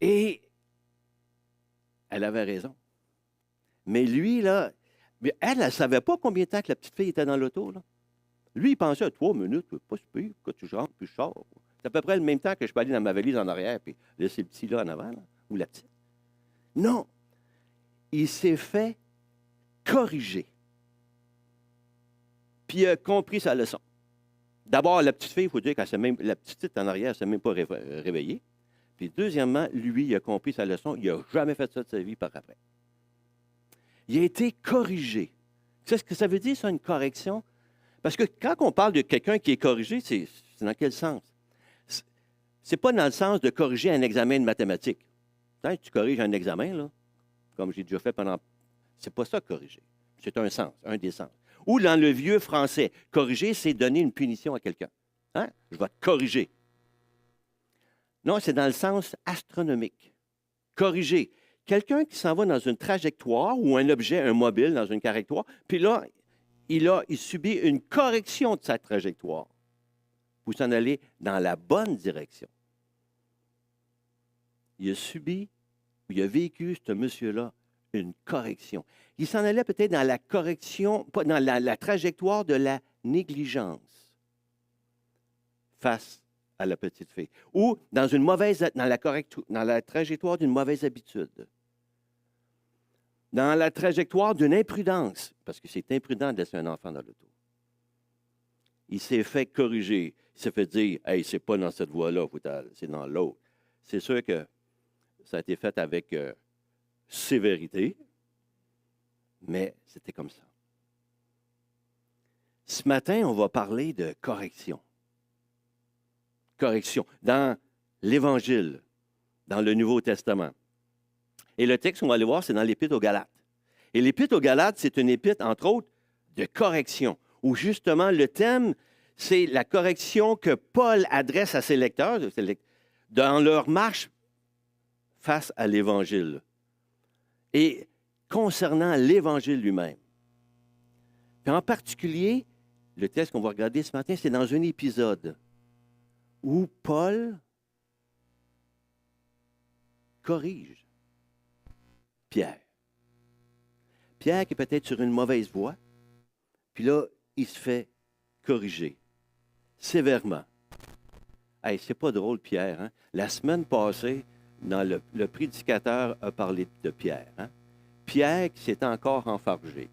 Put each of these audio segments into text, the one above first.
Et elle avait raison. Mais lui, là, elle ne savait pas combien de temps que la petite fille était dans l'auto. Là. Lui, il pensait à 3 minutes, pas si pire, que tu rentres, puis je sors. C'est à peu près le même temps que je peux aller dans ma valise en arrière, puis laisser le petit là en avant, là, ou la petite. Non, il s'est fait corriger. Puis il a compris sa leçon. D'abord, la petite fille, il faut dire qu'elle même, la petite fille en arrière, elle ne s'est même pas réveillée. Puis deuxièmement, lui, il a compris sa leçon. Il n'a jamais fait ça de sa vie par après. Il a été corrigé. Tu sais ce que ça veut dire, ça, une correction? Parce que quand on parle de quelqu'un qui est corrigé, c'est dans quel sens? C'est pas dans le sens de corriger un examen de mathématiques. Quand tu corriges un examen, là, comme j'ai déjà fait pendant... C'est pas ça, corriger. C'est un sens, un des sens. Ou dans le vieux français, corriger, c'est donner une punition à quelqu'un. Hein? Je vais te corriger. Non, c'est dans le sens astronomique. Corriger. Quelqu'un qui s'en va dans une trajectoire ou un objet, un mobile dans une trajectoire, puis là, il subit une correction de sa trajectoire pour s'en aller dans la bonne direction. Il a subi, il a vécu, ce monsieur-là, une correction. Il s'en allait peut-être dans la correction, pas dans la trajectoire de la négligence face à la petite fille. Ou dans la trajectoire d'une mauvaise habitude. Dans la trajectoire d'une imprudence, parce que c'est imprudent de laisser un enfant dans l'auto. Il s'est fait corriger. Il s'est fait dire, hey, c'est pas dans cette voie-là, c'est dans l'autre. C'est sûr que ça a été fait avec sévérité, mais c'était comme ça. Ce matin, on va parler de correction. Correction dans l'Évangile, dans le Nouveau Testament. Et le texte qu'on va aller voir, c'est dans l'Épître aux Galates. Et l'Épître aux Galates, c'est une épître, entre autres, de correction, où justement le thème, c'est la correction que Paul adresse à ses lecteurs dans leur marche face à l'Évangile. Et concernant l'Évangile lui-même. Puis en particulier, le texte qu'on va regarder ce matin, c'est dans un épisode où Paul corrige Pierre. Pierre qui est peut-être sur une mauvaise voie, puis là, il se fait corriger sévèrement. Hey, c'est pas drôle, Pierre. Hein? La semaine passée, le prédicateur a parlé de Pierre. Hein? Pierre qui s'est encore enfargé.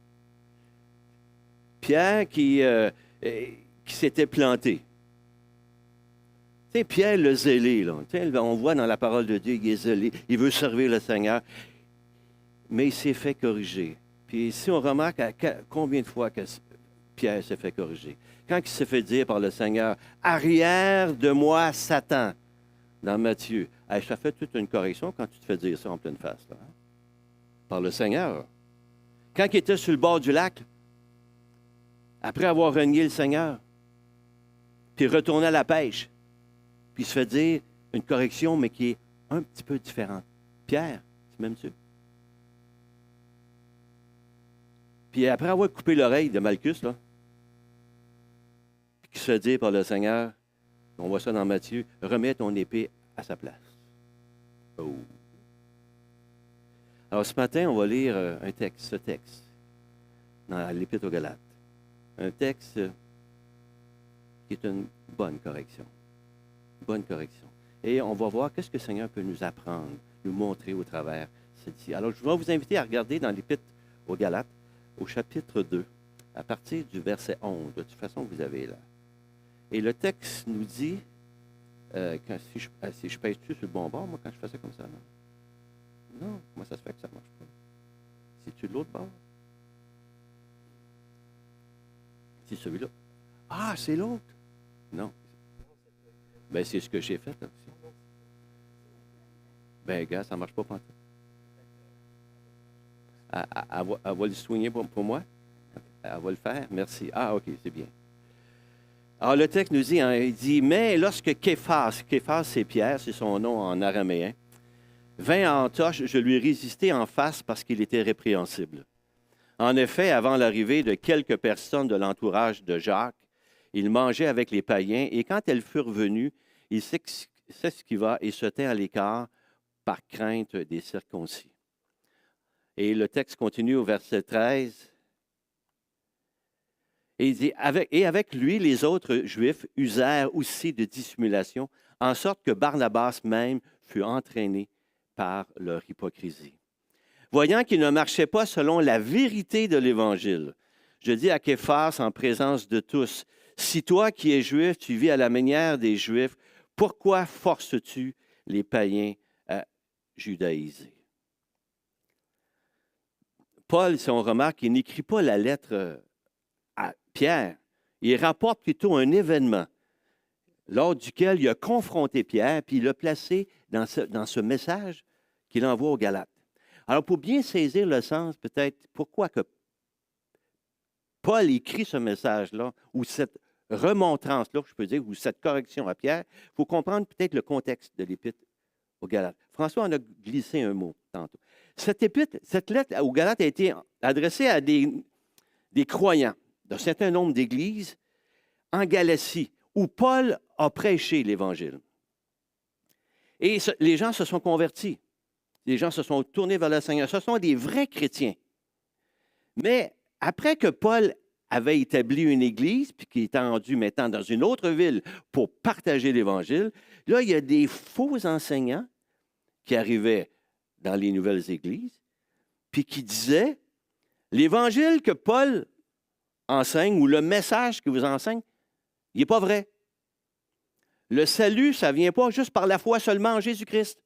Pierre qui s'était planté. Tu sais, Pierre le zélé, là. On voit dans la parole de Dieu, il est zélé, il veut servir le Seigneur, mais il s'est fait corriger. Puis si on remarque combien de fois que Pierre s'est fait corriger, quand il s'est fait dire par le Seigneur, « Arrière de moi, Satan », dans Matthieu, hey, ça fait toute une correction quand tu te fais dire ça en pleine face, là, hein? Par le Seigneur. Quand il était sur le bord du lac, après avoir renié le Seigneur, puis retourné à la pêche, puis il se fait dire une correction, mais qui est un petit peu différente. Pierre, tu m'aimes-tu? Puis après avoir coupé l'oreille de Malchus, là, qui se fait dire par le Seigneur, on voit ça dans Matthieu, remets ton épée à sa place. Oh. Alors ce matin, on va lire ce texte, dans l'Épître aux Galates. Un texte qui est une bonne correction. Bonne correction. Et on va voir qu'est-ce que le Seigneur peut nous apprendre, nous montrer au travers celle-ci. Alors, je vais vous inviter à regarder dans l'Épître aux Galates, au chapitre 2, à partir du verset 11. De toute façon, vous avez là. Et le texte nous dit, si je pèse-tu sur le bon bord, moi, quand je fais ça comme ça, non? Non, comment ça se fait que ça ne marche pas? C'est-tu de l'autre bord? C'est celui-là. Ah, c'est l'autre? Non. Ben, c'est ce que j'ai fait, là aussi. Ben, gars, ça ne marche pas pour toi. Elle va le soigner pour moi? Elle va le faire? Merci. Ah, OK, c'est bien. Alors, le texte nous dit, hein, il dit, mais lorsque Képhas, c'est Pierre, c'est son nom en araméen, vint à Antioche, je lui résistai en face parce qu'il était répréhensible. En effet, avant l'arrivée de quelques personnes de l'entourage de Jacques, il mangeait avec les païens, et quand elles furent venues, il s'esquiva et se tint à l'écart par crainte des circoncis. Et le texte continue au verset 13. Et il dit, avec lui, les autres Juifs usèrent aussi de dissimulation, en sorte que Barnabas même fut entraîné par leur hypocrisie. Voyant qu'ils ne marchaient pas selon la vérité de l'Évangile, je dis à Képhas en présence de tous, si toi qui es juif, tu vis à la manière des Juifs, pourquoi forces-tu les païens à judaïser? Paul, si on remarque, il n'écrit pas la lettre à Pierre. Il rapporte plutôt un événement lors duquel il a confronté Pierre, puis il l'a placé dans ce message qu'il envoie aux Galates. Alors, pour bien saisir le sens, peut-être, pourquoi que Paul écrit ce message-là, ou cette remontrance-là, je peux dire, ou cette correction à Pierre, il faut comprendre peut-être le contexte de l'épître aux Galates. François en a glissé un mot tantôt. Cette lettre aux Galates a été adressée à des croyants d'un certain nombre d'églises en Galatie, où Paul a prêché l'Évangile. Et les gens se sont convertis. Les gens se sont tournés vers le Seigneur. Ce sont des vrais chrétiens. Mais après que Paul avait établi une église, puis qu'il était rendu maintenant dans une autre ville pour partager l'Évangile, là, il y a des faux enseignants qui arrivaient dans les nouvelles églises, puis qui disaient, l'Évangile que Paul enseigne, ou le message qu'il vous enseigne, il n'est pas vrai. Le salut, ça ne vient pas juste par la foi seulement en Jésus-Christ.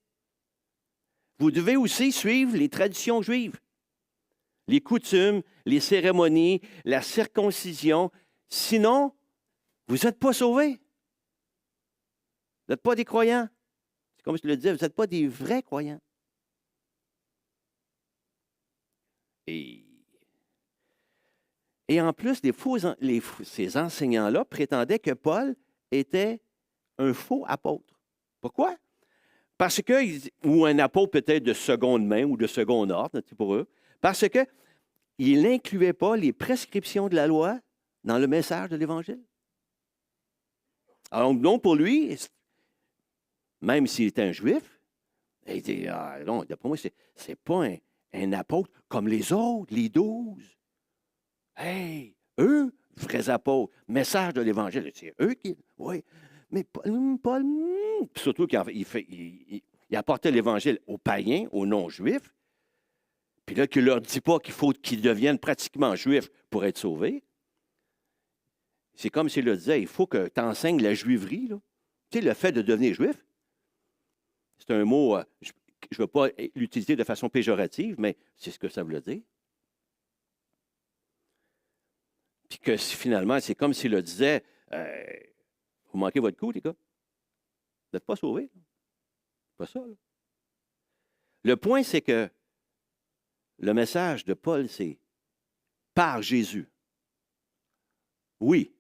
Vous devez aussi suivre les traditions juives, les coutumes, les cérémonies, la circoncision. Sinon, vous n'êtes pas sauvés. Vous n'êtes pas des croyants. C'est comme je le disais, vous n'êtes pas des vrais croyants. Et en plus, ces enseignants-là prétendaient que Paul était un faux apôtre. Pourquoi? Parce que, ou un apôtre peut-être de seconde main ou de second ordre, pour eux, parce qu'il n'incluait pas les prescriptions de la loi dans le message de l'Évangile. Alors, donc, pour lui, même s'il était un juif, il dit, non, d'après moi, c'est pas un apôtre comme les autres, les 12. Hey, eux, vrais apôtres, message de l'Évangile, c'est eux qui... Oui, mais Paul surtout qu'il apportait l'Évangile aux païens, aux non-juifs, puis là, qu'il ne leur dit pas qu'il faut qu'ils deviennent pratiquement juifs pour être sauvés. C'est comme s'il le disait, il faut que tu enseignes la juiverie. Là. Tu sais, le fait de devenir juif, c'est un mot, je ne veux pas l'utiliser de façon péjorative, mais c'est ce que ça veut dire. Puis que finalement, c'est comme s'il le disait, vous manquez votre coup, les gars. Vous n'êtes pas sauvés. Pas ça. Là. Le point, c'est que le message de Paul, c'est par Jésus. Oui,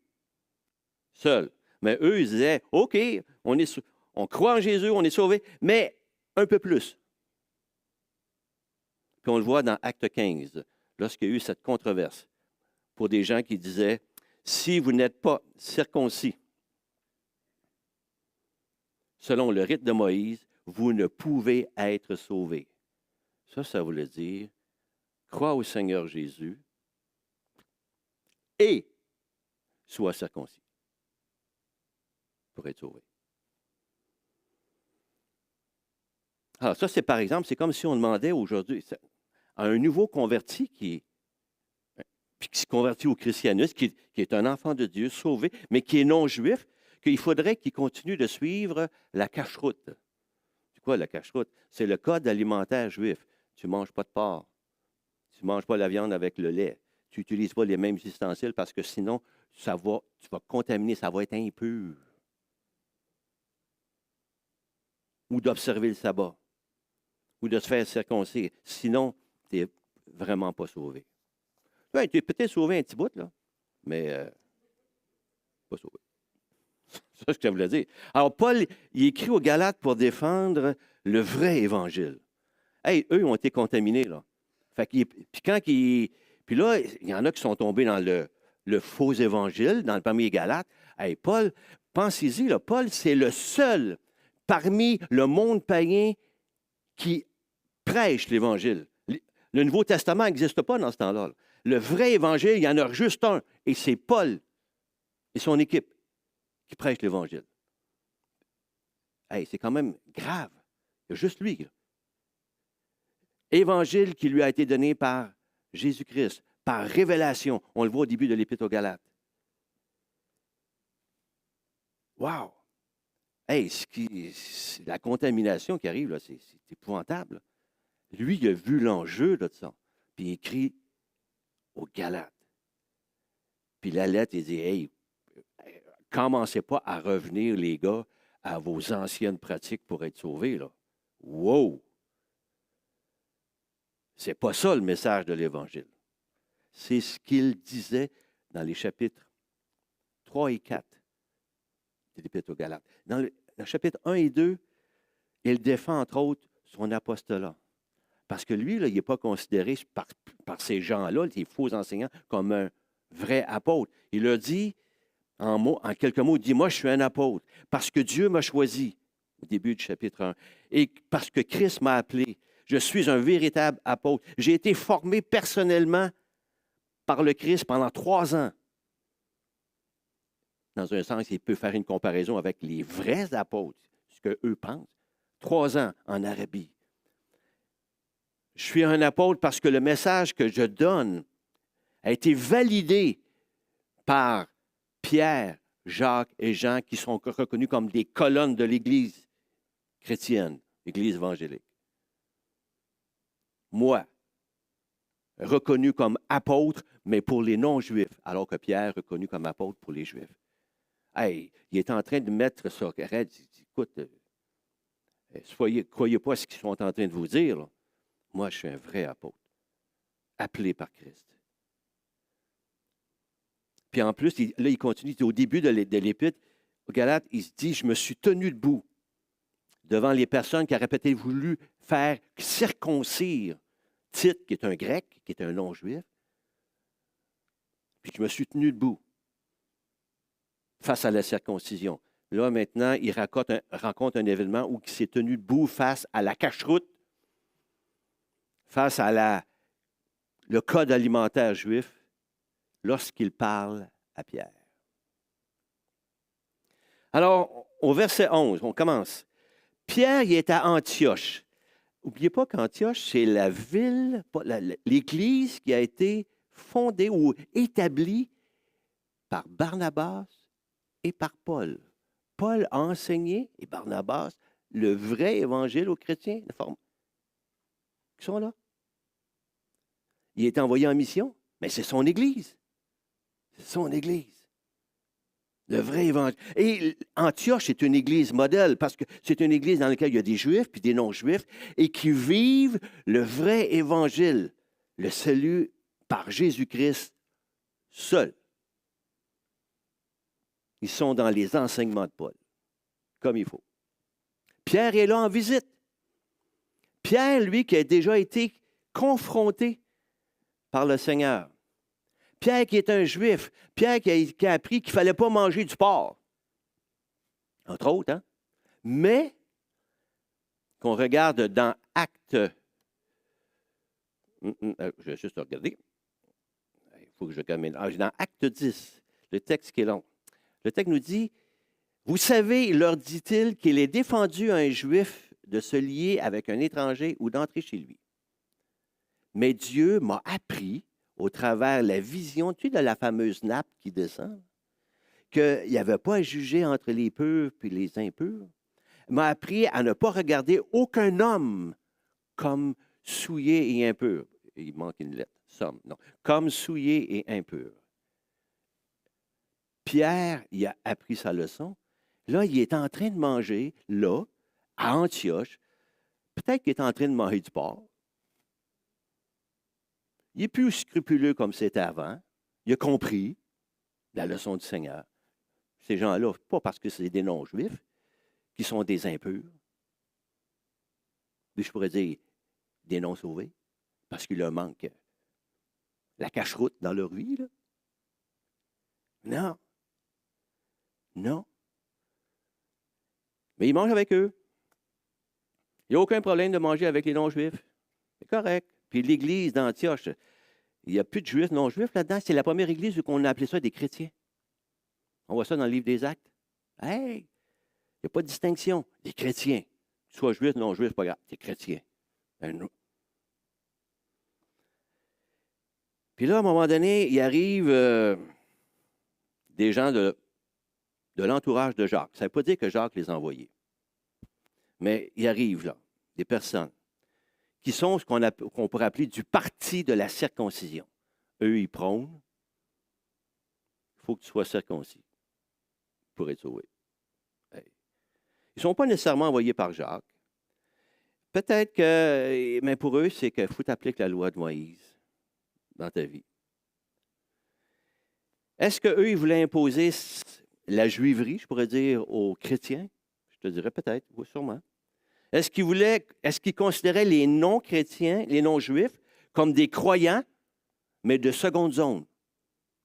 seul. Mais eux, ils disaient, OK, on croit en Jésus, on est sauvés, mais un peu plus. Puis on le voit dans Acte 15, lorsqu'il y a eu cette controverse pour des gens qui disaient, si vous n'êtes pas circoncis, selon le rite de Moïse, vous ne pouvez être sauvés. Ça voulait dire, crois au Seigneur Jésus et sois circoncis pour être sauvé. Alors ça, c'est par exemple, c'est comme si on demandait aujourd'hui à un nouveau converti qui se convertit au christianisme, qui est un enfant de Dieu, sauvé, mais qui est non-juif, qu'il faudrait qu'il continue de suivre la cache-route. C'est quoi la cache-route? C'est le code alimentaire juif. Tu ne manges pas de porc. Tu ne manges pas la viande avec le lait. Tu n'utilises pas les mêmes ustensiles parce que sinon, tu vas contaminer, ça va être impur. Ou d'observer le sabbat. Ou de se faire circoncire. Sinon, tu n'es vraiment pas sauvé. Ouais, tu es peut-être sauvé un petit bout, là, mais pas sauvé. C'est ça que je voulais dire. Alors, Paul, il écrit aux Galates pour défendre le vrai évangile. Hey, eux, ils ont été contaminés, là. Puis là, il y en a qui sont tombés dans le faux évangile, parmi les Galates. Hey, Paul, pensez-y, là, Paul, c'est le seul parmi le monde païen qui prêche l'Évangile. Le Nouveau Testament n'existe pas dans ce temps-là. Le vrai Évangile, il y en a juste un, et c'est Paul et son équipe qui prêchent l'Évangile. Hey, c'est quand même grave. Il y a juste lui. Là. Évangile qui lui a été donné par Jésus-Christ, par révélation. On le voit au début de l'Épître aux Galates. Wow! Hey, la contamination qui arrive, là, c'est épouvantable. Lui, il a vu l'enjeu là, de ça. Puis il écrit aux Galates. Puis la lettre, il dit, hey, commencez pas à revenir, les gars, à vos anciennes pratiques pour être sauvés. Là. Wow! C'est pas ça le message de l'Évangile. C'est ce qu'il disait dans les chapitres 3 et 4 de l'Épître aux Galates. Dans le chapitre 1 et 2, il défend entre autres son apostolat. Parce que lui, là, il n'est pas considéré par ces gens-là, les faux enseignants, comme un vrai apôtre. Il a dit, en quelques mots, il dit, moi, je suis un apôtre, parce que Dieu m'a choisi, au début du chapitre 1, et parce que Christ m'a appelé. Je suis un véritable apôtre. J'ai été formé personnellement par le Christ pendant 3 ans. Dans un sens, il peut faire une comparaison avec les vrais apôtres, ce qu'eux pensent. 3 ans en Arabie. Je suis un apôtre parce que le message que je donne a été validé par Pierre, Jacques et Jean, qui sont reconnus comme des colonnes de l'Église chrétienne, l'Église évangélique. Moi, reconnu comme apôtre, mais pour les non-juifs, alors que Pierre est reconnu comme apôtre pour les juifs. Hey, il est en train de mettre ça. Il dit, écoute, croyez pas ce qu'ils sont en train de vous dire. Là. Moi, je suis un vrai apôtre, appelé par Christ. Puis en plus, il continue, au début de l'Épître, au Galates, il se dit, je me suis tenu debout devant les personnes qui auraient peut-être voulu faire circoncire Tite, qui est un grec, qui est un non-juif. Puis je me suis tenu debout face à la circoncision. Là, maintenant, il rencontre un événement où il s'est tenu debout face à la cacheroute, face à le code alimentaire juif, lorsqu'il parle à Pierre. Alors, au verset 11, on commence. Pierre, il est à Antioche. N'oubliez pas qu'Antioche, c'est la ville, l'Église qui a été fondée ou établie par Barnabas et par Paul. Paul a enseigné, et Barnabas, le vrai évangile aux chrétiens qui sont là. Il est envoyé en mission, mais c'est son Église. C'est son Église. Le vrai évangile. Et Antioche est une église modèle parce que c'est une église dans laquelle il y a des juifs puis des non-juifs et qui vivent le vrai évangile, le salut par Jésus-Christ seul. Ils sont dans les enseignements de Paul, comme il faut. Pierre est là en visite. Pierre, lui, qui a déjà été confronté par le Seigneur. Pierre qui est un juif, Pierre qui a appris qu'il ne fallait pas manger du porc, entre autres, hein? Mais qu'on regarde dans Actes, je vais juste regarder, il faut que je termine. Dans Actes 10, le texte qui est long, le texte nous dit, vous savez, leur dit-il, qu'il est défendu à un juif de se lier avec un étranger ou d'entrer chez lui. Mais Dieu m'a appris, au travers la vision, tu sais, de la fameuse nappe qui descend, qu'il n'y avait pas à juger entre les purs et les impurs. Il m'a appris à ne pas regarder aucun homme comme souillé et impur. Il manque une lettre, somme, non. Comme souillé et impur. Pierre, il a appris sa leçon. Là, il est en train de manger, là, à Antioche. Peut-être qu'il est en train de manger du porc. Il est plus scrupuleux comme c'était avant. Il a compris la leçon du Seigneur. Ces gens-là, pas parce que c'est des non-juifs, qui sont des impurs. Mais je pourrais dire des non-sauvés, parce qu'il leur manque la cacheroute dans leur vie. Là. Non. Non. Mais il mange avec eux. Il n'y a aucun problème de manger avec les non-juifs. C'est correct. Puis l'Église d'Antioche, il n'y a plus de juifs non-juifs là-dedans. C'est la première Église où on a appelé ça des chrétiens. On voit ça dans le livre des Actes. Hey! Il n'y a pas de distinction. Des chrétiens. Soit juif, non-juif, pas grave. Des chrétiens. Ben, puis là, à un moment donné, il arrive des gens de l'entourage de Jacques. Ça ne veut pas dire que Jacques les a envoyés. Mais il arrive là, des personnes qui sont ce qu'on pourrait appeler du parti de la circoncision. Eux, ils prônent. Il faut que tu sois circoncis pour être sauvé. Hey. Ils ne sont pas nécessairement envoyés par Jacques. Peut-être que, mais pour eux, c'est qu'il faut t'appliquer la loi de Moïse dans ta vie. Est-ce qu'eux, ils voulaient imposer la juiverie, je pourrais dire, aux chrétiens? Je te dirais peut-être, oui, sûrement. Est-ce qu'ils considéraient les non-chrétiens, les non-juifs, comme des croyants, mais de seconde zone,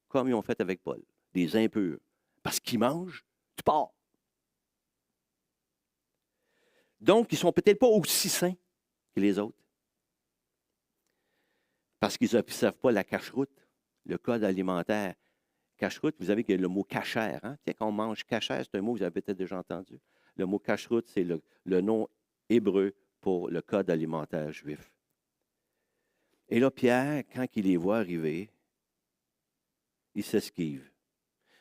comme ils ont fait avec Paul, des impurs? Parce qu'ils mangent du porc. Donc, ils ne sont peut-être pas aussi saints que les autres. Parce qu'ils n'observent pas la cacheroute, le code alimentaire. Cacheroute, vous savez qu'il y a le mot cachère. Hein? Quand on mange cachère, c'est un mot que vous avez peut-être déjà entendu. Le mot cacheroute, c'est le nom hébreu pour le code alimentaire juif. Et là, Pierre, quand il les voit arriver, il s'esquive.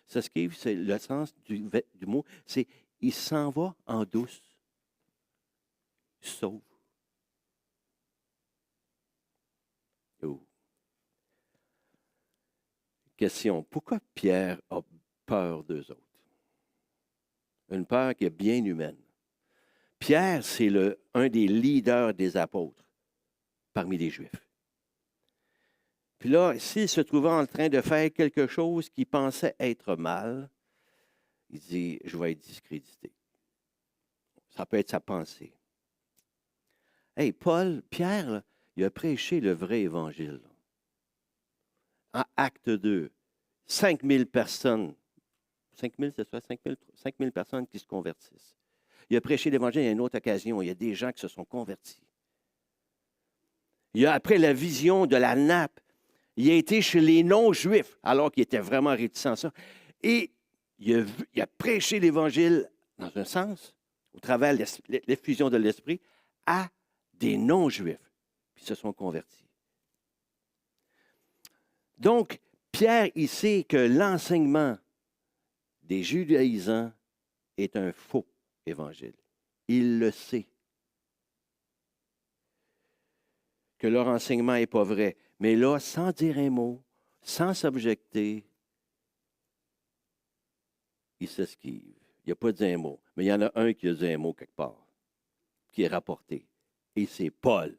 S'esquive, c'est le sens du mot, c'est il s'en va en douce. Sauve. Oh. Question, pourquoi Pierre a peur d'eux autres? Une peur qui est bien humaine. Pierre, c'est un des leaders des apôtres parmi les Juifs. Puis là, s'il se trouvait en train de faire quelque chose qu'il pensait être mal, il dit, je vais être discrédité. Ça peut être sa pensée. Hey, Pierre, là, il a prêché le vrai évangile. En Acte 2, 5000 personnes. 5000, c'est ça? 5000 personnes qui se convertissent. Il a prêché l'Évangile à une autre occasion. Il y a des gens qui se sont convertis. Il y a, après la vision de la nappe, il a été chez les non-juifs, alors qu'il était vraiment réticent à ça. Et il a prêché l'Évangile, dans un sens, au travers de l'effusion de l'Esprit, à des non-juifs qui se sont convertis. Donc, Pierre, il sait que l'enseignement des judaïsants est un faux évangile. Il le sait. Que leur enseignement n'est pas vrai. Mais là, sans dire un mot, sans s'objecter, il s'esquive. Il n'a pas dit un mot. Mais il y en a un qui a dit un mot quelque part, qui est rapporté. Et c'est Paul.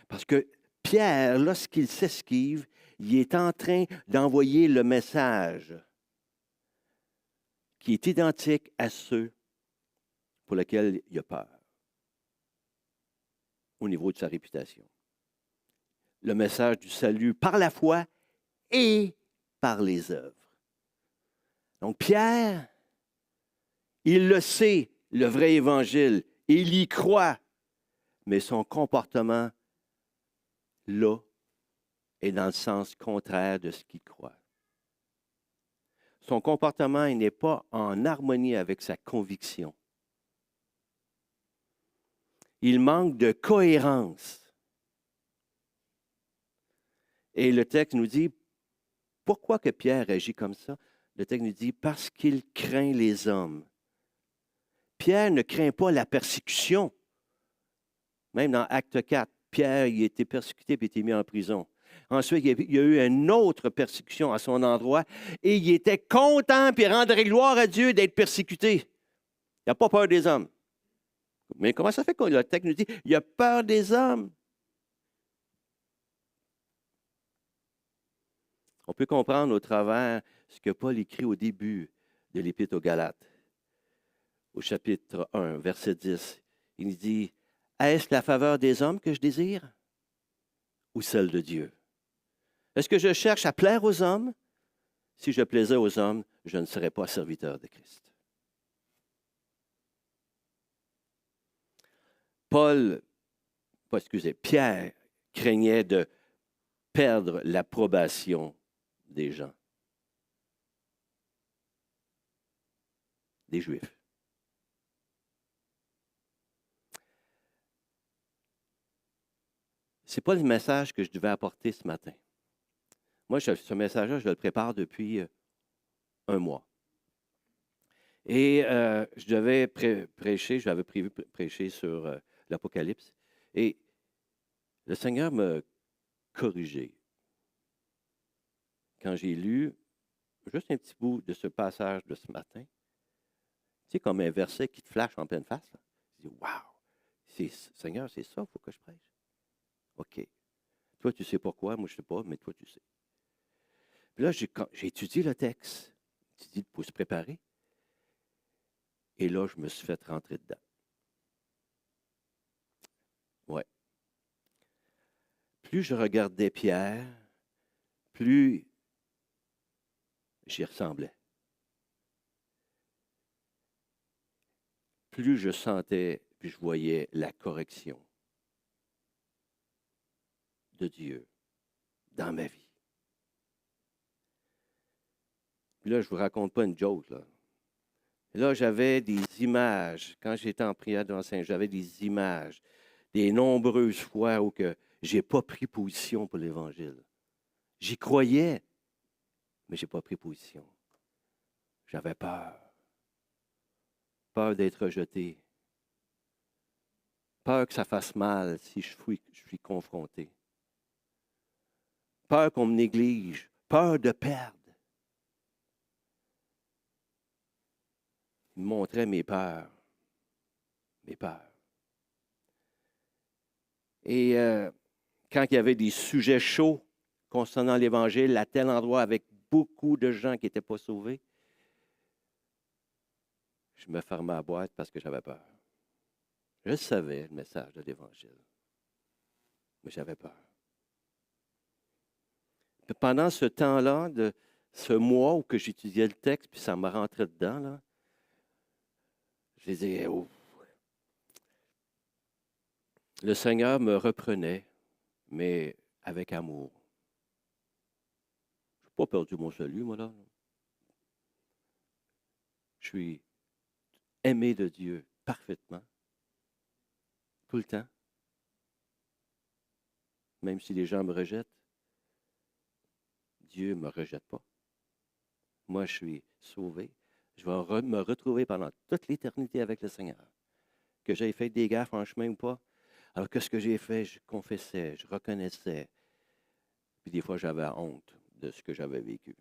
Parce que Pierre, lorsqu'il s'esquive, il est en train d'envoyer le message qui est identique à ceux pour lesquels il a peur au niveau de sa réputation. Le message du salut par la foi et par les œuvres. Donc Pierre, il le sait, le vrai évangile, il y croit, mais son comportement, là, est dans le sens contraire de ce qu'il croit. Son comportement, il n'est pas en harmonie avec sa conviction. Il manque de cohérence. Et le texte nous dit, pourquoi que Pierre agit comme ça? Le texte nous dit, parce qu'il craint les hommes. Pierre ne craint pas la persécution. Même dans Acte 4, Pierre il a été persécuté et a été mis en prison. Ensuite, il y a eu une autre persécution à son endroit et il était content et rendrait gloire à Dieu d'être persécuté. Il n'a pas peur des hommes. Mais comment ça fait que le texte nous dit il a peur des hommes? On peut comprendre au travers ce que Paul écrit au début de l'Épître aux Galates, au chapitre 1, verset 10. Il dit, est-ce la faveur des hommes que je désire ou celle de Dieu? Est-ce que je cherche à plaire aux hommes? Si je plaisais aux hommes, je ne serais pas serviteur de Christ. Pierre craignait de perdre l'approbation des gens, des Juifs. Ce n'est pas le message que je devais apporter ce matin. Moi, ce message-là, je le prépare depuis un mois. Et je devais prêcher, j'avais prévu prêcher sur l'Apocalypse. Et le Seigneur m'a corrigé. Quand j'ai lu juste un petit bout de ce passage de ce matin, tu sais, comme un verset qui te flash en pleine face, là. Je dis, wow, Seigneur, c'est ça, il faut que je prêche. OK. Toi, tu sais pourquoi, moi, je ne sais pas, mais toi, tu sais. Puis là, j'ai étudié le texte, étudié pour se préparer. Et là, je me suis fait rentrer dedans. Ouais. Plus je regardais Pierre, plus j'y ressemblais. Plus je sentais, puis je voyais la correction de Dieu dans ma vie. Puis là, je ne vous raconte pas une joke, là. Là, j'avais des images. Quand j'étais en prière devant Saint, j'avais des images, des nombreuses fois où je n'ai pas pris position pour l'Évangile. J'y croyais, mais je n'ai pas pris position. J'avais peur. Peur d'être rejeté. Peur que ça fasse mal si je suis confronté. Peur qu'on me néglige. Peur de perdre. Il me montrait mes peurs. Mes peurs. Et quand il y avait des sujets chauds concernant l'Évangile, à tel endroit avec beaucoup de gens qui n'étaient pas sauvés, je me fermais à la boîte parce que j'avais peur. Je savais le message de l'Évangile, mais j'avais peur. Puis pendant ce temps-là, de ce mois où que j'étudiais le texte, puis ça me rentrait dedans, là, je disais, oh. Le Seigneur me reprenait, mais avec amour. Je n'ai pas perdu mon salut, moi, là. Je suis aimé de Dieu parfaitement, tout le temps. Même si les gens me rejettent, Dieu ne me rejette pas. Moi, je suis sauvé. Je vais me retrouver pendant toute l'éternité avec le Seigneur. Que j'aie fait des gaffes en chemin ou pas. Alors que ce que j'ai fait, je confessais, je reconnaissais. Puis des fois, j'avais honte de ce que j'avais vécu.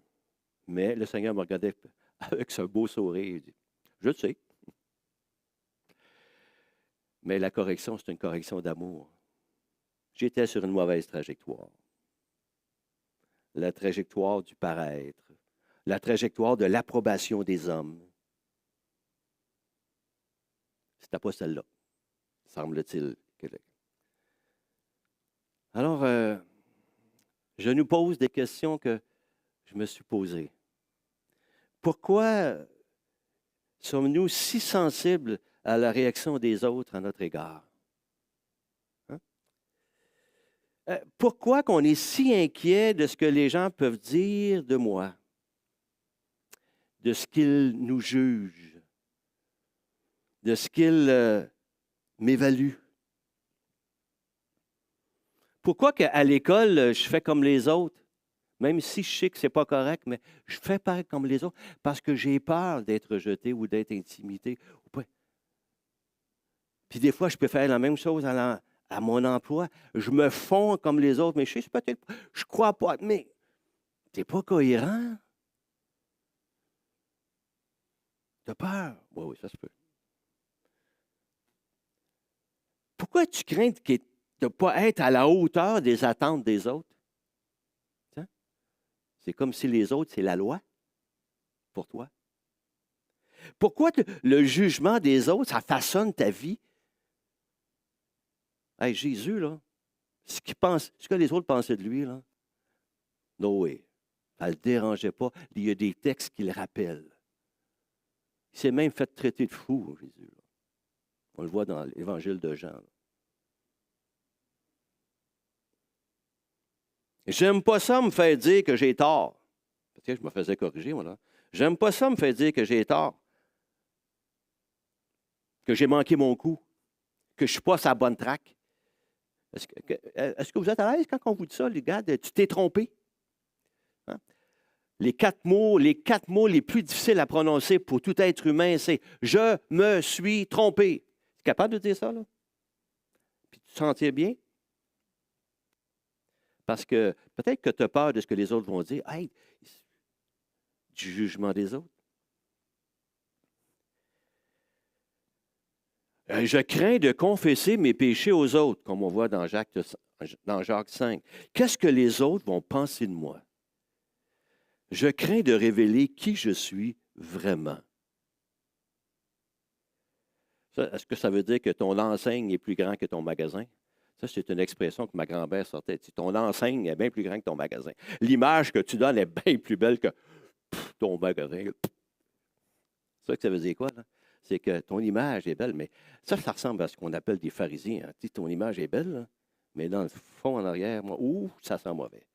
Mais le Seigneur me regardait avec ce beau sourire. Il dit, je le sais. Mais la correction, c'est une correction d'amour. J'étais sur une mauvaise trajectoire. La trajectoire du paraître. La trajectoire de l'approbation des hommes. C'était pas celle-là, semble-t-il. Alors, je nous pose des questions que je me suis posées. Pourquoi sommes-nous si sensibles à la réaction des autres à notre égard? Hein? Pourquoi qu'on est si inquiet de ce que les gens peuvent dire de moi, de ce qu'ils nous jugent, de ce qu'ils m'évaluent? Pourquoi qu'à l'école, je fais comme les autres? Même si je sais que ce n'est pas correct, mais je fais pareil comme les autres parce que j'ai peur d'être rejeté ou d'être intimidé. Puis des fois, je peux faire la même chose à mon emploi. Je me fonds comme les autres, mais je sais peut-être pas, je ne crois pas. Mais tu n'es pas cohérent. Tu as peur. Oui, oui, ça se peut. Pourquoi tu crains de ne pas être à la hauteur des attentes des autres? C'est comme si les autres, c'est la loi pour toi. Pourquoi le jugement des autres, ça façonne ta vie? Hey, Jésus, là, ce que les autres pensaient de lui, là, no way. Ça ne le dérangeait pas. Il y a des textes qui le rappellent. Il s'est même fait traiter de fou, Jésus. Là. On le voit dans l'Évangile de Jean. Là. J'aime pas ça me faire dire que j'ai tort. Parce que je me faisais corriger, moi, là. J'aime pas ça me faire dire que j'ai tort, que j'ai manqué mon coup, que je suis pas sur la bonne traque. Est-ce que vous êtes à l'aise quand on vous dit ça, les gars? Tu t'es trompé? Hein? Les quatre mots les plus difficiles à prononcer pour tout être humain, c'est « je me suis trompé ». Tu es capable de dire ça, là? Puis tu te sentir bien? Parce que peut-être que tu as peur de ce que les autres vont dire. Hey, du jugement des autres. Je crains de confesser mes péchés aux autres, comme on voit dans Jacques 5. Qu'est-ce que les autres vont penser de moi? Je crains de révéler qui je suis vraiment. Est-ce que ça veut dire que ton enseigne est plus grand que ton magasin? Ça, c'est une expression que ma grand-mère sortait. Ton enseigne est bien plus grand que ton magasin. L'image que tu donnes est bien plus belle que ton magasin. C'est ça que ça veut dire quoi, là? C'est que ton image est belle, mais ça ressemble à ce qu'on appelle des pharisiens. Hein. Ton image est belle, là, mais dans le fond, en arrière, ça sent mauvais.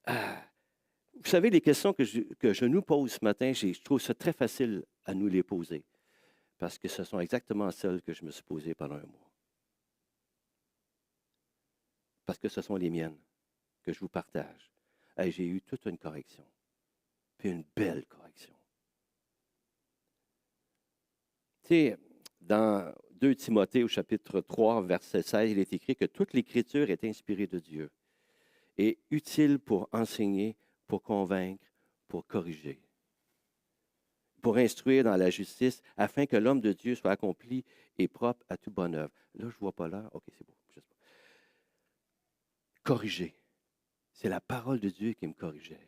Vous savez, les questions que je nous pose ce matin, je trouve ça très facile à nous les poser, parce que ce sont exactement celles que je me suis posées pendant un mois. Parce que ce sont les miennes que je vous partage. J'ai eu toute une correction, puis une belle correction. Tu sais, dans 2 Timothée au chapitre 3, verset 16, il est écrit que toute l'Écriture est inspirée de Dieu et utile pour enseigner, pour convaincre, pour corriger, pour instruire dans la justice, afin que l'homme de Dieu soit accompli et propre à toute bonne œuvre. Là, je ne vois pas l'heure. OK, c'est bon. Corriger. C'est la parole de Dieu qui me corrigeait.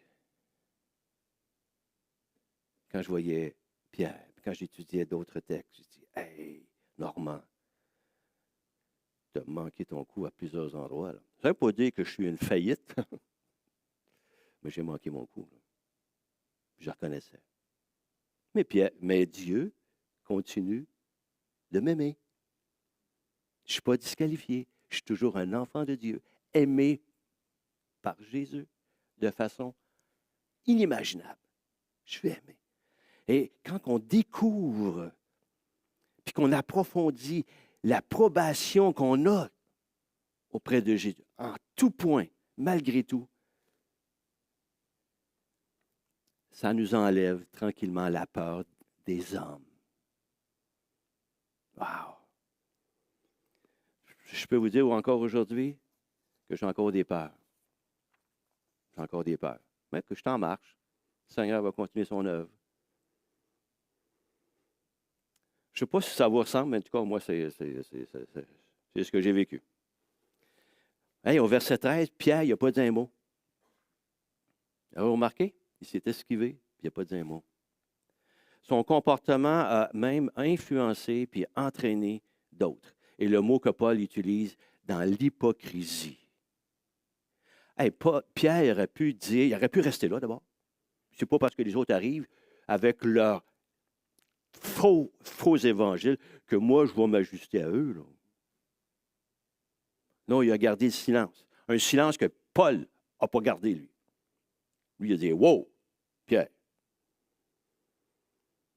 Quand je voyais Pierre, quand j'étudiais d'autres textes, je dis, hey, Normand, tu as manqué ton coup à plusieurs endroits. Là. Ça ne veut pas dire que je suis une faillite, mais j'ai manqué mon coup. Là. Je reconnaissais. Mais Dieu continue de m'aimer. Je ne suis pas disqualifié. Je suis toujours un enfant de Dieu, aimé par Jésus de façon inimaginable. Je suis aimé. Et quand on découvre, puis qu'on approfondit l'approbation qu'on a auprès de Jésus, en tout point, malgré tout, ça nous enlève tranquillement la peur des hommes. Wow! Je peux vous dire encore aujourd'hui que j'ai encore des peurs. J'ai encore des peurs. Mais que je suis en marche. Le Seigneur va continuer son œuvre. Je ne sais pas si ça vous ressemble, mais en tout cas, moi, c'est ce que j'ai vécu. Hey, au verset 13, Pierre, il n'a pas dit un mot. Avez-vous remarqué? Il s'est esquivé, puis il n'a pas dit un mot. Son comportement a même influencé puis entraîné d'autres. Et le mot que Paul utilise dans l'hypocrisie. Hey, Pierre aurait pu dire, il aurait pu rester là d'abord. C'est pas parce que les autres arrivent avec leur faux évangiles que moi, je vais m'ajuster à eux. Là. Non, il a gardé le silence. Un silence que Paul n'a pas gardé, lui. Lui, il a dit, wow, Pierre.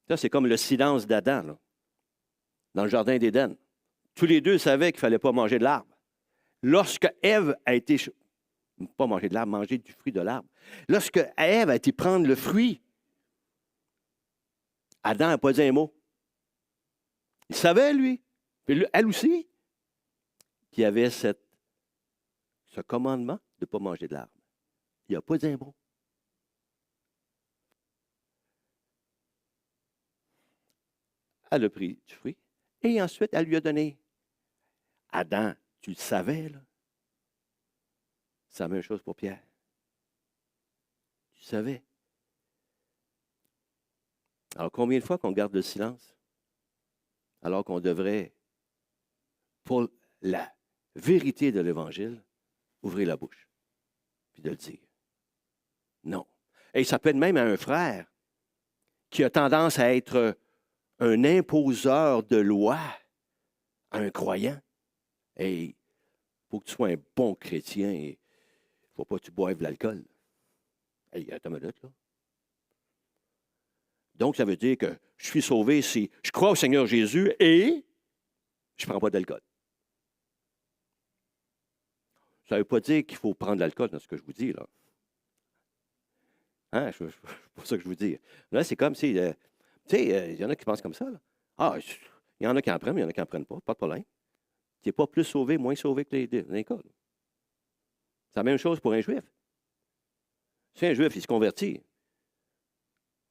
Ça, c'est comme le silence d'Adam, là, dans le jardin d'Éden. Tous les deux savaient qu'il ne fallait pas manger de l'arbre. Lorsque Ève a été, pas manger de l'arbre, manger du fruit de l'arbre. Lorsque Ève a été prendre le fruit, Adam n'a pas dit un mot. Il savait, lui, puis elle aussi, qu'il y avait ce commandement de ne pas manger de l'arbre. Il n'a pas dit un mot. Elle a pris du fruit et ensuite, elle lui a donné. Adam, tu le savais, là? C'est la même chose pour Pierre. Tu savais. Alors, combien de fois qu'on garde le silence? Alors qu'on devrait, pour la vérité de l'Évangile, ouvrir la bouche, puis de le dire. Non. Et ça peut être même à un frère qui a tendance à être un imposeur de loi à un croyant. Et il faut que tu sois un bon chrétien. Et faut pas que tu boives de l'alcool. Hey, attends une minute, là. Donc, ça veut dire que je suis sauvé si je crois au Seigneur Jésus et je ne prends pas d'alcool. Ça ne veut pas dire qu'il faut prendre de l'alcool dans ce que je vous dis, là. Hein? C'est pas ça que je vous dis. Là, c'est comme si, tu sais, il y en a qui pensent comme ça, là. Ah, il y en a qui en prennent, mais il y en a qui n'en prennent pas de problème. Tu n'es pas plus sauvé, moins sauvé que les cas. C'est la même chose pour un juif. Si un juif, il se convertit,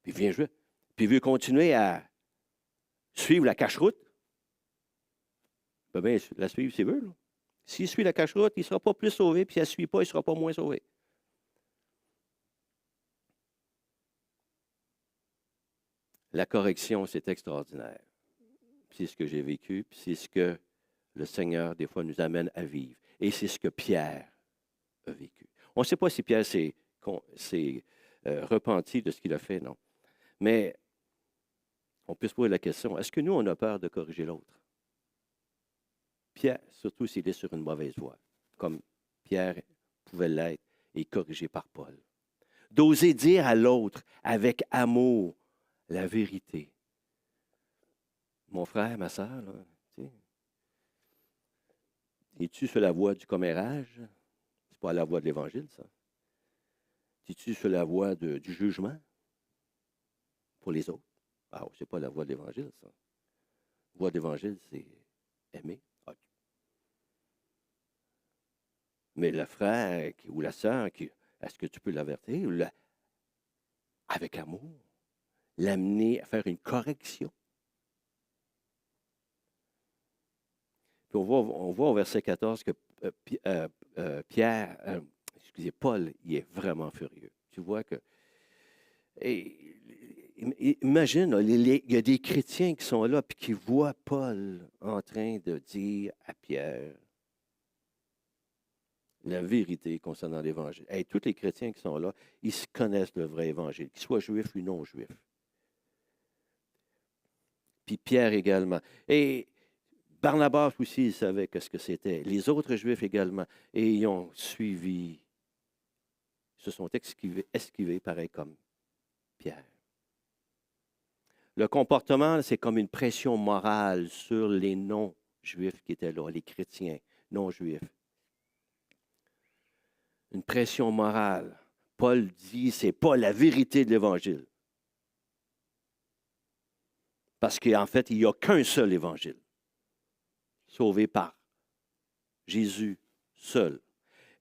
puis il devient juif, puis il veut continuer à suivre la cache-route, il peut bien la suivre s'il veut. Là. S'il suit la cache-route, il ne sera pas plus sauvé, puis s'il ne la suit pas, il ne sera pas moins sauvé. La correction, c'est extraordinaire. C'est ce que j'ai vécu, puis c'est ce que le Seigneur, des fois, nous amène à vivre. Et c'est ce que Pierre a vécu. On ne sait pas si Pierre s'est repenti de ce qu'il a fait, non. Mais on peut se poser la question, est-ce que nous, on a peur de corriger l'autre? Pierre, surtout s'il est sur une mauvaise voie, comme Pierre pouvait l'être et corrigé par Paul. D'oser dire à l'autre avec amour la vérité. Mon frère, ma soeur, là, es-tu sur la voie du commérage? C'est pas la voie de l'Évangile, ça. Es-tu sur la voie du jugement pour les autres? Ah, c'est pas la voie de l'Évangile, ça. La voie de l'Évangile, c'est aimer. Ah. Mais le frère ou la sœur, est-ce que tu peux l'avertir? Avec amour, l'amener à faire une correction. Puis on voit au verset 14 que Paul, il est vraiment furieux. Tu vois que. Imagine, là, il y a des chrétiens qui sont là et qui voient Paul en train de dire à Pierre la vérité concernant l'Évangile. Hey, tous les chrétiens qui sont là, ils se connaissent le vrai Évangile, qu'ils soient juifs ou non juifs. Puis Pierre également. Et Barnabas aussi, il savait ce que c'était. Les autres Juifs également. Et ils ont suivi, se sont esquivés pareil comme Pierre. Le comportement, c'est comme une pression morale sur les non-juifs qui étaient là, les chrétiens non-juifs. Une pression morale. Paul dit, c'est pas la vérité de l'Évangile. Parce qu'en fait, il n'y a qu'un seul Évangile. Sauvé par Jésus seul.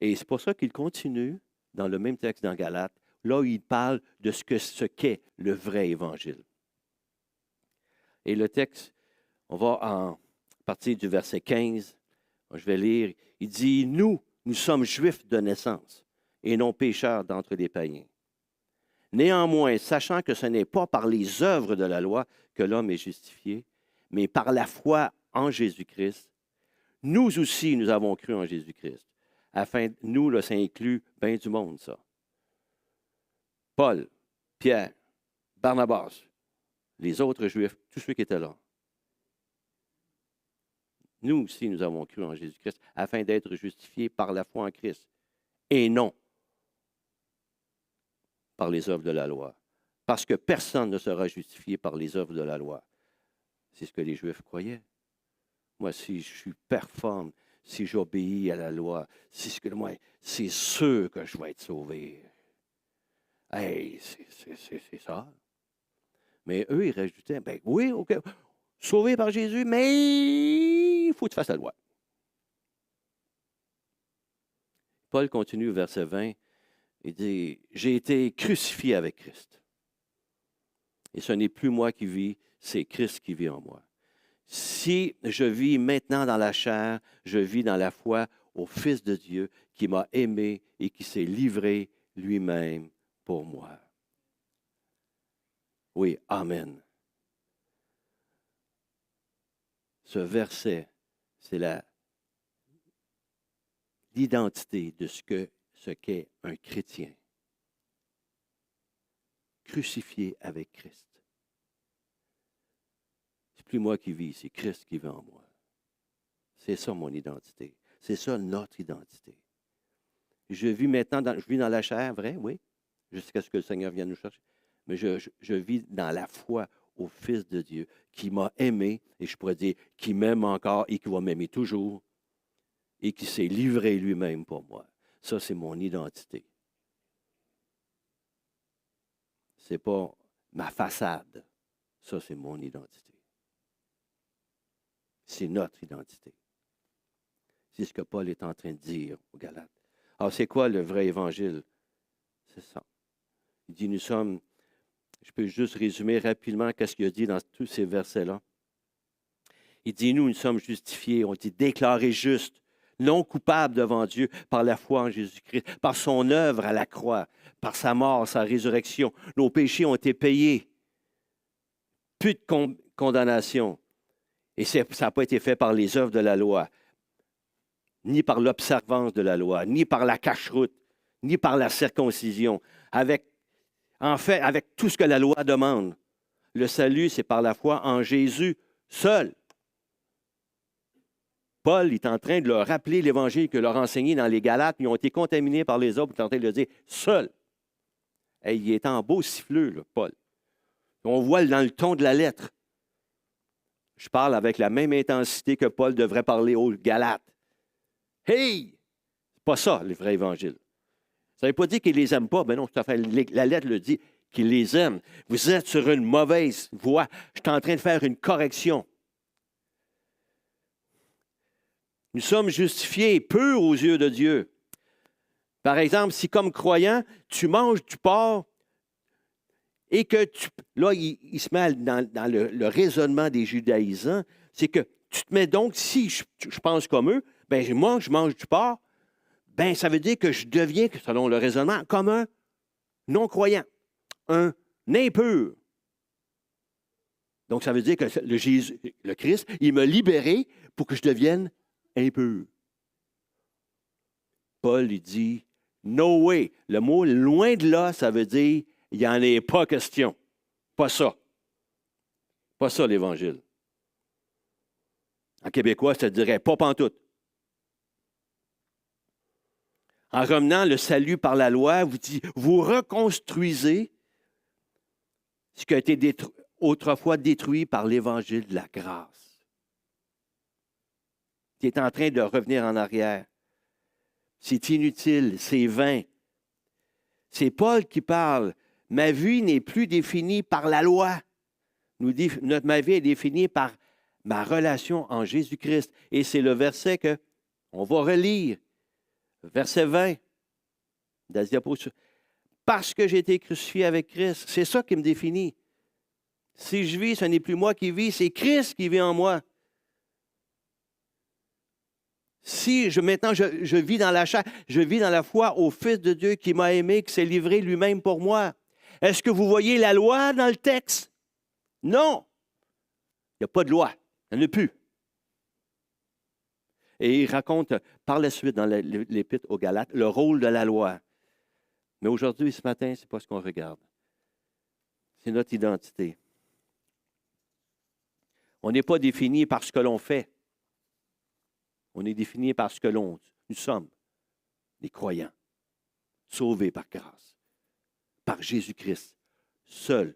Et c'est pour ça qu'il continue dans le même texte dans Galates, là où il parle de ce qu'est le vrai Évangile. Et le texte, on va en partir du verset 15, je vais lire, il dit, nous sommes juifs de naissance et non pécheurs d'entre les païens. Néanmoins, sachant que ce n'est pas par les œuvres de la loi que l'homme est justifié, mais par la foi en Jésus-Christ, nous aussi, nous avons cru en Jésus-Christ. Afin, nous, là, ça inclut bien du monde, ça. Paul, Pierre, Barnabas, les autres Juifs, tous ceux qui étaient là. Nous aussi, nous avons cru en Jésus-Christ afin d'être justifiés par la foi en Christ et non par les œuvres de la loi. Parce que personne ne sera justifié par les œuvres de la loi. C'est ce que les Juifs croyaient. Moi, si je suis performe, si j'obéis à la loi, c'est sûr que je vais être sauvé. Hey, c'est ça. Mais eux, ils rajoutaient, ben oui, OK, sauvé par Jésus, mais il faut que tu fasses la loi. Paul continue au verset 20, il dit, j'ai été crucifié avec Christ. Et ce n'est plus moi qui vis, c'est Christ qui vit en moi. Si je vis maintenant dans la chair, je vis dans la foi au Fils de Dieu qui m'a aimé et qui s'est livré lui-même pour moi. Oui, Amen. Ce verset, c'est l'identité de ce qu'est un chrétien. Crucifié avec Christ. C'est plus moi qui vis, c'est Christ qui vit en moi. C'est ça mon identité. C'est ça notre identité. Je vis maintenant, je vis dans la chair, vrai, oui, jusqu'à ce que le Seigneur vienne nous chercher. Mais je vis dans la foi au Fils de Dieu qui m'a aimé, et je pourrais dire, qui m'aime encore et qui va m'aimer toujours, et qui s'est livré lui-même pour moi. Ça, c'est mon identité. Ce n'est pas ma façade. Ça, c'est mon identité. C'est notre identité. C'est ce que Paul est en train de dire aux Galates. Alors, c'est quoi le vrai évangile? C'est ça. Il dit, nous sommes, je peux juste résumer rapidement qu'est-ce qu'il a dit dans tous ces versets-là. Il dit, nous sommes justifiés, on dit déclarés justes, non coupables devant Dieu par la foi en Jésus-Christ, par son œuvre à la croix, par sa mort, sa résurrection. Nos péchés ont été payés. Plus de condamnation. Et ça n'a pas été fait par les œuvres de la loi, ni par l'observance de la loi, ni par la cache-route, ni par la circoncision. En fait, avec tout ce que la loi demande. Le salut, c'est par la foi en Jésus seul. Paul est en train de leur rappeler l'évangile que leur enseigné dans les Galates. Ils ont été contaminés par les autres. Il est en train de leur dire seul. Et il est en beau siffleux, là, Paul. On voit dans le ton de la lettre. Je parle avec la même intensité que Paul devrait parler aux Galates. Hey! C'est pas ça, le vrai évangile. Ça ne veut pas dire qu'il ne les aime pas. Ben non, tout à fait. La lettre le dit qu'il les aime. Vous êtes sur une mauvaise voie. Je suis en train de faire une correction. Nous sommes justifiés, purs aux yeux de Dieu. Par exemple, si comme croyant, tu manges du porc et que tu... Là, il se met dans le raisonnement des judaïsants, c'est que tu te mets donc, si je pense comme eux, ben moi, je mange du porc, ben ça veut dire que je deviens, selon le raisonnement, comme un non-croyant, un impur. Donc, ça veut dire que le Christ, il m'a libéré pour que je devienne impur. Paul, il dit, no way. Le mot loin de là, ça veut dire, il n'y en est pas question. Pas ça. Pas ça, l'Évangile. En québécois, ça dirait pas pantoute. En remenant le salut par la loi, vous reconstruisez ce qui a été autrefois détruit par l'Évangile de la grâce. Tu es en train de revenir en arrière. C'est inutile, c'est vain. C'est Paul qui parle. Ma vie n'est plus définie par la loi. Ma vie est définie par ma relation en Jésus-Christ. Et c'est le verset qu'on va relire. Verset 20 de la diapositive. Parce que j'ai été crucifié avec Christ. C'est ça qui me définit. Si je vis, ce n'est plus moi qui vis, c'est Christ qui vit en moi. Si maintenant je vis dans la chair, je vis dans la foi au Fils de Dieu qui m'a aimé, qui s'est livré lui-même pour moi. Est-ce que vous voyez la loi dans le texte? Non. Il n'y a pas de loi. Il n'y en a plus. Et il raconte par la suite dans l'Épître aux Galates le rôle de la loi. Mais aujourd'hui, ce matin, ce n'est pas ce qu'on regarde. C'est notre identité. On n'est pas défini par ce que l'on fait. On est défini par ce que nous sommes, des croyants, sauvés par grâce, par Jésus-Christ, seul.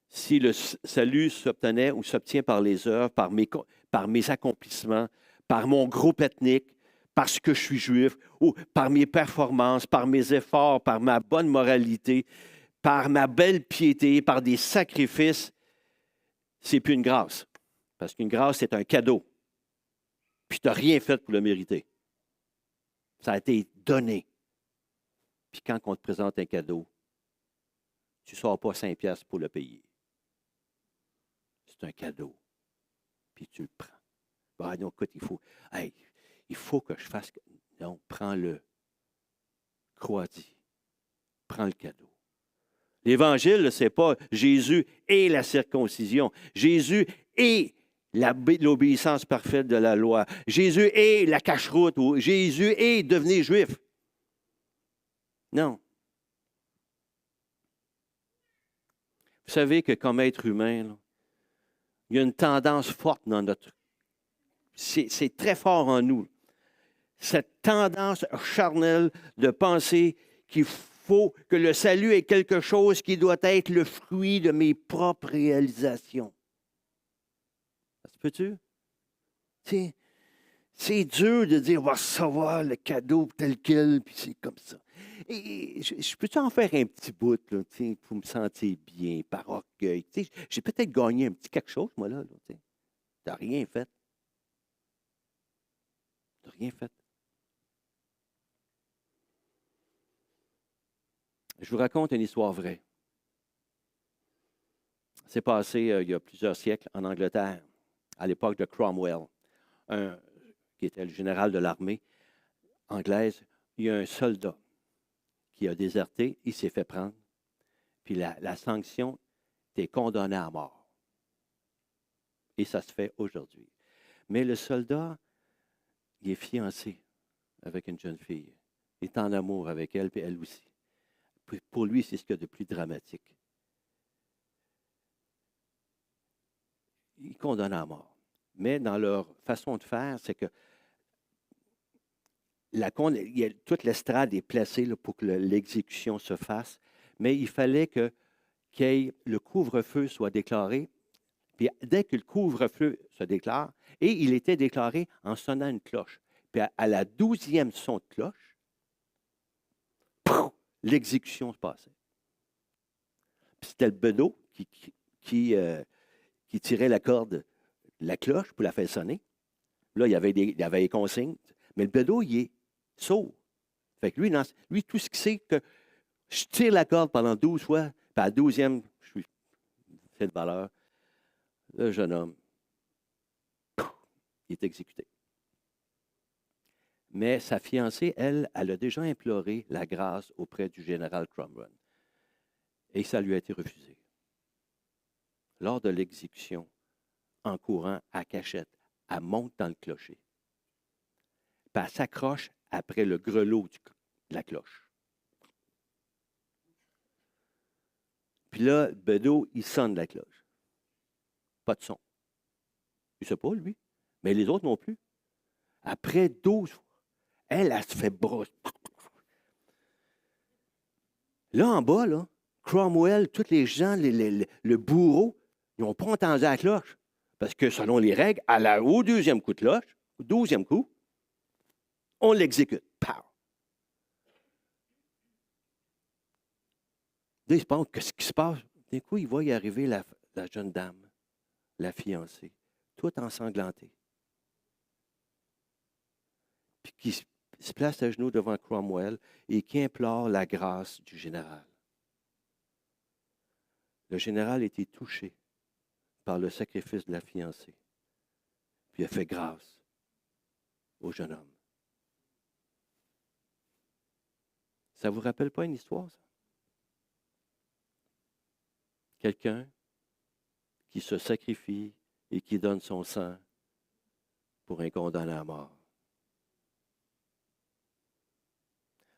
Si le salut s'obtenait ou s'obtient par les œuvres, par mes accomplissements, par mon groupe ethnique, parce que je suis juif, ou par mes performances, par mes efforts, par ma bonne moralité, par ma belle piété, par des sacrifices, c'est plus une grâce. Parce qu'une grâce, c'est un cadeau. Puis tu n'as rien fait pour le mériter. Ça a été donné. Puis quand on te présente un cadeau, tu ne sors pas 5 piastres pour le payer. C'est un cadeau. Puis tu le prends. Ben non, écoute, il faut que je fasse... Non, prends-le. Crois-y. Prends le cadeau. L'Évangile, ce n'est pas Jésus et la circoncision. Jésus et l'obéissance parfaite de la loi. Jésus et la cache-route. Ou Jésus et devenir juif. Non. Vous savez que comme être humain, là, il y a une tendance forte dans notre... c'est très fort en nous. Cette tendance charnelle de penser qu'il faut que le salut est quelque chose qui doit être le fruit de mes propres réalisations. Ça se peut-tu? C'est dur de dire, on va recevoir le cadeau tel quel, puis c'est comme ça. Et je peux-tu en faire un petit bout, là, pour me sentir bien, par orgueil? J'ai peut-être gagné un petit quelque chose, moi, là. Tu n'as rien fait. Tu n'as rien fait. Je vous raconte une histoire vraie. C'est passé il y a plusieurs siècles en Angleterre, à l'époque de Cromwell, qui était le général de l'armée anglaise. Il y a un soldat qui a déserté, il s'est fait prendre, puis la sanction, tu es condamné à mort. Et ça se fait aujourd'hui. Mais le soldat, il est fiancé avec une jeune fille. Il est en amour avec elle, puis elle aussi. Pour lui, c'est ce qu'il y a de plus dramatique. Il est condamné à mort. Mais dans leur façon de faire, c'est que toute l'estrade est placée là, pour que l'exécution se fasse, mais il fallait que le couvre-feu soit déclaré. Puis dès que le couvre-feu se déclare, et il était déclaré en sonnant une cloche. Puis à la 12e son de cloche, l'exécution se passait. Puis c'était le bedeau qui tirait la corde, la cloche pour la faire sonner. Là, il y avait des consignes. Mais le bedeau, il est sourd. Fait que lui, tout ce qu'il sait, que je tire la corde pendant 12 fois, puis à la 12e, je suis fait de valeur. Le jeune homme, il est exécuté. Mais sa fiancée, elle a déjà imploré la grâce auprès du général Cromwell. Et ça lui a été refusé. Lors de l'exécution, en courant à cachette, elle monte dans le clocher. Puis elle s'accroche après le grelot de la cloche. Puis là, le bedeau, il sonne la cloche. Pas de son. Il ne sait pas, lui. Mais les autres non plus. Après 12 fois, elle se fait brosser. Là, en bas, là, Cromwell, tous les gens, le bourreau, ils n'ont pas entendu la cloche. Parce que selon les règles, au 2e coup de cloche, au 12e coup, on l'exécute. Pow! Là, il se pense, qu'est-ce qui se passe? D'un coup, il voit y arriver la jeune dame, la fiancée, toute ensanglantée. Puis qui se place à genoux devant Cromwell et qui implore la grâce du général. Le général était touché par le sacrifice de la fiancée. Puis il a fait grâce au jeune homme. Ça ne vous rappelle pas une histoire, ça? Quelqu'un qui se sacrifie et qui donne son sang pour un condamné à mort.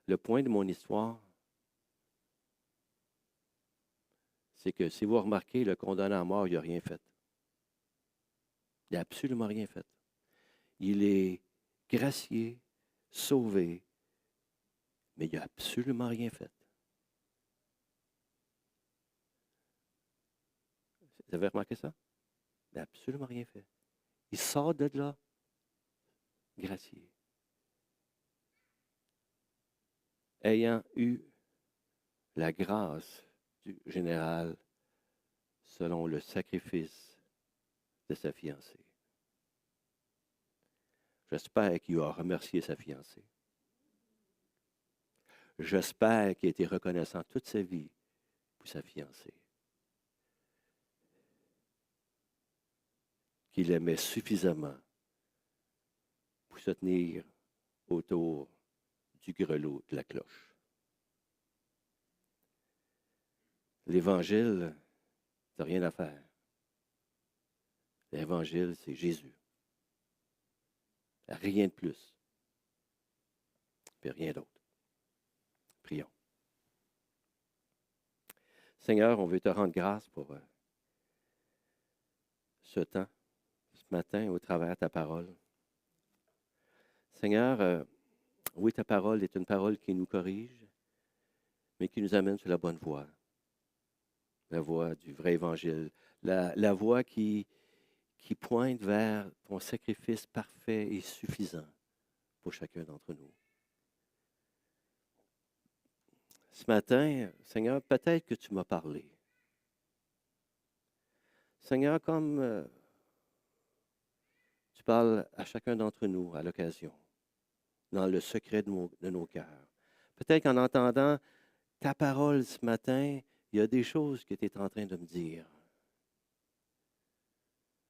Le point de mon histoire, c'est que si vous remarquez, le condamné à mort, il n'a rien fait. Il n'a absolument rien fait. Il est gracié, sauvé, mais il n'a absolument rien fait. Vous avez remarqué ça? Il n'a absolument rien fait. Il sort de là, gracié. Ayant eu la grâce du général selon le sacrifice de sa fiancée. J'espère qu'il a remercié sa fiancée. J'espère qu'il a été reconnaissant toute sa vie pour sa fiancée. Qu'il aimait suffisamment pour se tenir autour du grelot de la cloche. L'Évangile, c'est rien à faire. L'Évangile, c'est Jésus. Rien de plus. Et rien d'autre. Prions. Seigneur, on veut te rendre grâce pour ce temps, ce matin, au travers de ta parole. Seigneur, oui, ta parole est une parole qui nous corrige, mais qui nous amène sur la bonne voie. La voie du vrai évangile. La voie qui pointe vers ton sacrifice parfait et suffisant pour chacun d'entre nous. Ce matin, Seigneur, peut-être que tu m'as parlé. Seigneur, comme tu parles à chacun d'entre nous à l'occasion, dans le secret de nos cœurs. Peut-être qu'en entendant ta parole ce matin, il y a des choses que tu es en train de me dire.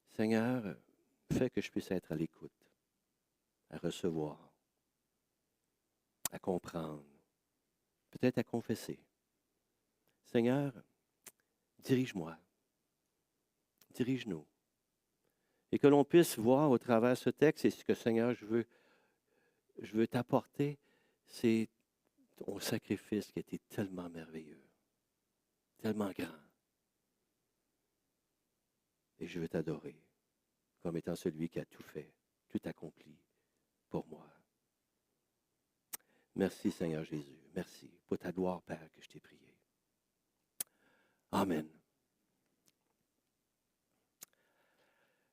Seigneur, fais que je puisse être à l'écoute, à recevoir, à comprendre, peut-être à confesser. Seigneur, dirige-moi, dirige-nous. Et que l'on puisse voir au travers de ce texte, et ce que Seigneur, je veux t'apporter, c'est ton sacrifice qui a été tellement merveilleux, tellement grand. Et je veux t'adorer comme étant celui qui a tout fait, tout accompli pour moi. Merci Seigneur Jésus. Merci pour ta gloire, Père, que je t'ai prié. Amen.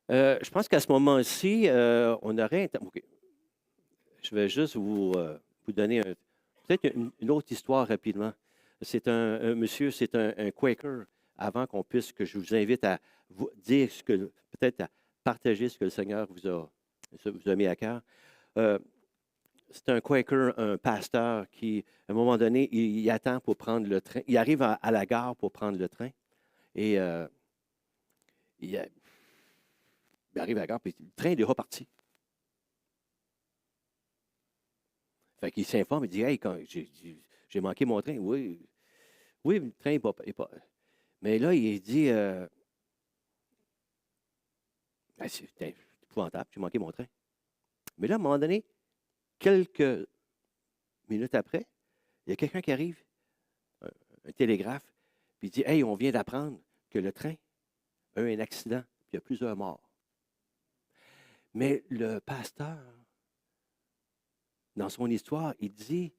Je pense qu'à ce moment-ci, on aurait... Okay. Je vais juste vous donner peut-être une autre histoire rapidement. C'est un monsieur, c'est un Quaker, avant que je vous invite à vous dire peut-être à partager ce que le Seigneur vous a mis à cœur. C'est un Quaker, un pasteur qui, à un moment donné, il attend pour prendre le train. Il arrive à la gare pour prendre le train. Et il arrive à la gare, puis le train est déjà parti. Fait qu'il s'informe, il dit, hey, j'ai manqué mon train. Oui, le train n'est pas. Mais là, il dit, c'est épouvantable, j'ai manqué mon train. Mais là, à un moment donné, quelques minutes après, il y a quelqu'un qui arrive, un télégraphe, puis il dit, hey, on vient d'apprendre que le train a eu un accident, puis il y a plusieurs morts. Mais le pasteur, dans son histoire, il dit,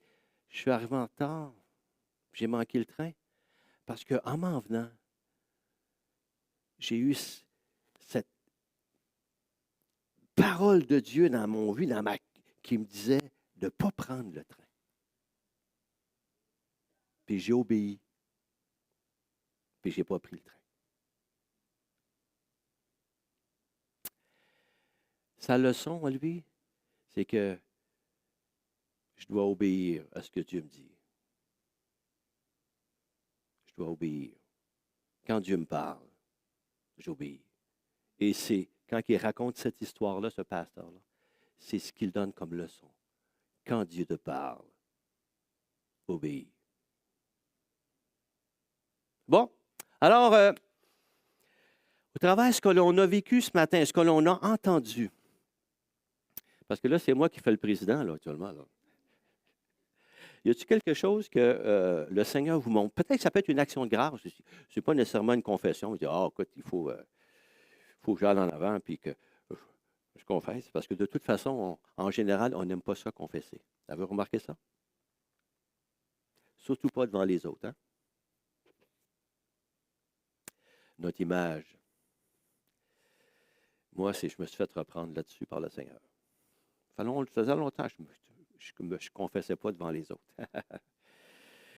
je suis arrivé en retard, j'ai manqué le train, parce qu'en m'en venant, j'ai eu cette parole de Dieu dans mon vie, qui me disait de ne pas prendre le train. Puis j'ai obéi, puis je n'ai pas pris le train. Sa leçon à lui, c'est que je dois obéir à ce que Dieu me dit. Je dois obéir. Quand Dieu me parle, j'obéis. Et c'est quand il raconte cette histoire-là, ce pasteur-là, c'est ce qu'il donne comme leçon. Quand Dieu te parle, obéis. Bon, alors, au travers de ce que l'on a vécu ce matin, ce que l'on a entendu, parce que là, c'est moi qui fais le président, là, actuellement. Là. Y a-t-il quelque chose que le Seigneur vous montre? Peut-être que ça peut être une action de grâce. Ce n'est pas nécessairement une confession. Vous dites, écoute, il faut que j'aille en avant puis que je confesse. Parce que de toute façon, en général, on n'aime pas ça confesser. Vous avez remarqué ça? Surtout pas devant les autres. Hein? Notre image. Moi, je me suis fait reprendre là-dessus par le Seigneur. Ça faisait longtemps que je ne confessais pas devant les autres.